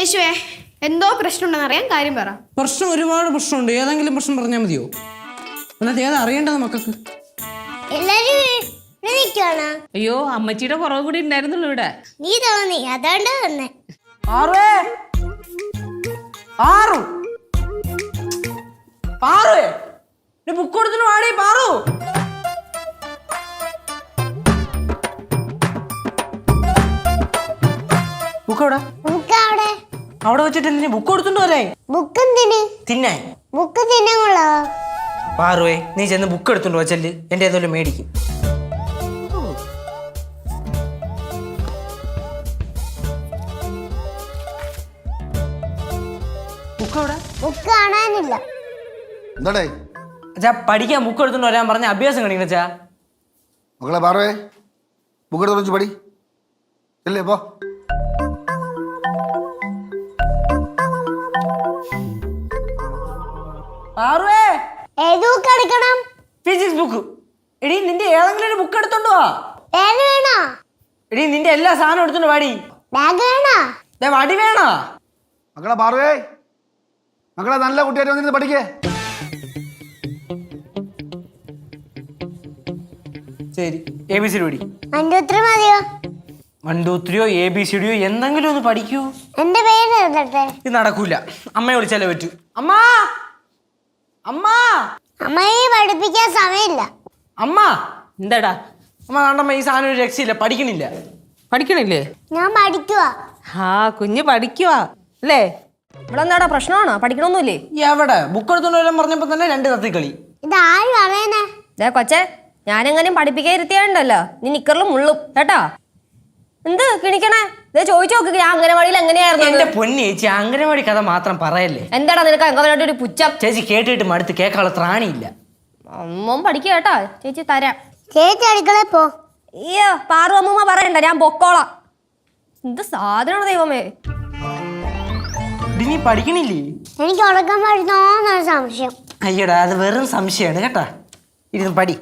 യേശുവേ എന്തോ പ്രശ്നമുണ്ടെന്ന് അറിയാൻ കാര്യം പറ. പ്രശ്നം ഒരുപാട് പ്രശ്നമുണ്ട്. ഏതെങ്കിലും പ്രശ്നം പറഞ്ഞാൽ മതിയോ? എന്നിട്ട് ഏതാ അറിയേണ്ടത് മക്കൾക്ക്? അയ്യോ അമ്മച്ചിയുടെ കുറവ് കൂടി ഉണ്ടായിരുന്നുള്ളൂ ഇവിടെ. നീ തോന്നി അതുകൊണ്ട് തന്നെ ബുക്ക് കൊടുത്തിട്ട് വാടി പാറു. ബുക്ക് അവിടെ വെച്ചിട്ട് നീ ബുക്ക് കൊടുത്തിട്ട് പോലെ തിന്നാൻ. ബുക്ക് തിന്നുള്ളോ? പാറുവേ നീ ചെന്ന് ബുക്ക് എടുത്തുണ്ടോ ചെല്ല്, എന്റെ ഏതെങ്കിലും മേടിക്കും. ബുക്ക് കാണാനില്ല. എന്താടേ അച്ഛാ പഠിക്കാൻ ബുക്ക് എടുത്തോണ്ട് വരാൻ പറഞ്ഞ അഭ്യാസം കാണിക്കണ അച്ഛാ. മക്കളെ പാറവേ ബുക്ക് എടുത്ത് വെച്ച് പഠി അല്ലേ പോ. പാറുവേ ഏത് ബുക്ക് എടുക്കണം? Physics book. എടീ നിന്റെ ഏതെങ്കിലും ഒരു ബുക്ക് എടുത്തോണ്ട് വാ. ബാഗ് വേണോ? എടീ നിന്റെ എല്ലാ സാധനവും എടുത്തോണ്ട് വാടി. ബാഗ് വേണോ? വടി വേണോ? മക്കളെ പാറവേ മക്കളെ നല്ല കുട്ടിയായിട്ട് വന്നിരുന്ന് പഠിക്കേ. ശരി ABC പടി. 1 2 3 മതിയോ? 1 2 3 ABCD എന്തെങ്കിലും ഒന്ന് പഠിക്കൂ. എന്റെ പേര് എഴുതട്ടെ? ഇത് നടക്കൂല. അമ്മയെ വിളിച്ചാലേ പറ്റൂ. അമ്മാ അമ്മ അമ്മയെ പഠിപ്പിക്കാൻ സമയമില്ല. അമ്മ എന്താടാ അമ്മ കണ്ടമ്മ ഈ സാധനം ഒരു രക്ഷയില്ല, പഠിക്കണില്ല. പഠിക്കണില്ലേ? ഞാൻ പഠിക്കുവാ. ആ കുഞ്ഞ് പഠിക്കുവാ അല്ലേ? ഇവിടെ എന്താടാ പ്രശ്നമാണോ? പഠിക്കണമൊന്നുമില്ലേ? എവിടെ ബുക്ക് എടുത്തോണ്ട് വരാൻ പറഞ്ഞപ്പോ തന്നെ 2 തത്തിക്കളി. ഇത് ആര് പറയുന്നേ? കൊച്ചെ ഞാനെങ്ങനെയും പഠിപ്പിക്കാൻ ഇരുത്തിയാണ്ടല്ലോ നീ നിക്കറിലും മുള്ളും കേട്ടാ. എന്ത് കിണിക്കണേ? ഇതേ ചോദിച്ചു നോക്ക് ഞാൻ അംഗനവാടിയിൽ എങ്ങനെയായിരുന്നു. എന്റെ പൊന്നി ചേച്ചി അംഗനവാടി കഥ മാത്രം പറയല്ലേ. എന്താടാ നിനക്ക് അംഗനവാടി ഒരു പുച്ഛം? ചേച്ചി കേട്ടിട്ട് മടുത്ത് കേൾക്കാനുള്ള ത്രാണിയില്ല. അമ്മ പഠിക്കുക കേട്ടാ, ചേച്ചി തരാം. ചേച്ചി അടുക്കളയിൽ പോ. അയ്യോ പാറു അമ്മൂമ്മ പറയണ്ട, ഞാൻ പൊക്കോളാം. എന്ത് സാധനമാണ് ദൈവമേ. നീ പഠിക്കണില്ലേ? എനിക്ക് ഉറക്കം വരുന്നോന്നൊരു സംശയം. അയ്യടാ അത് വെറും സംശയമാണ് കേട്ടാ. ഇരുന്ന് പഠി.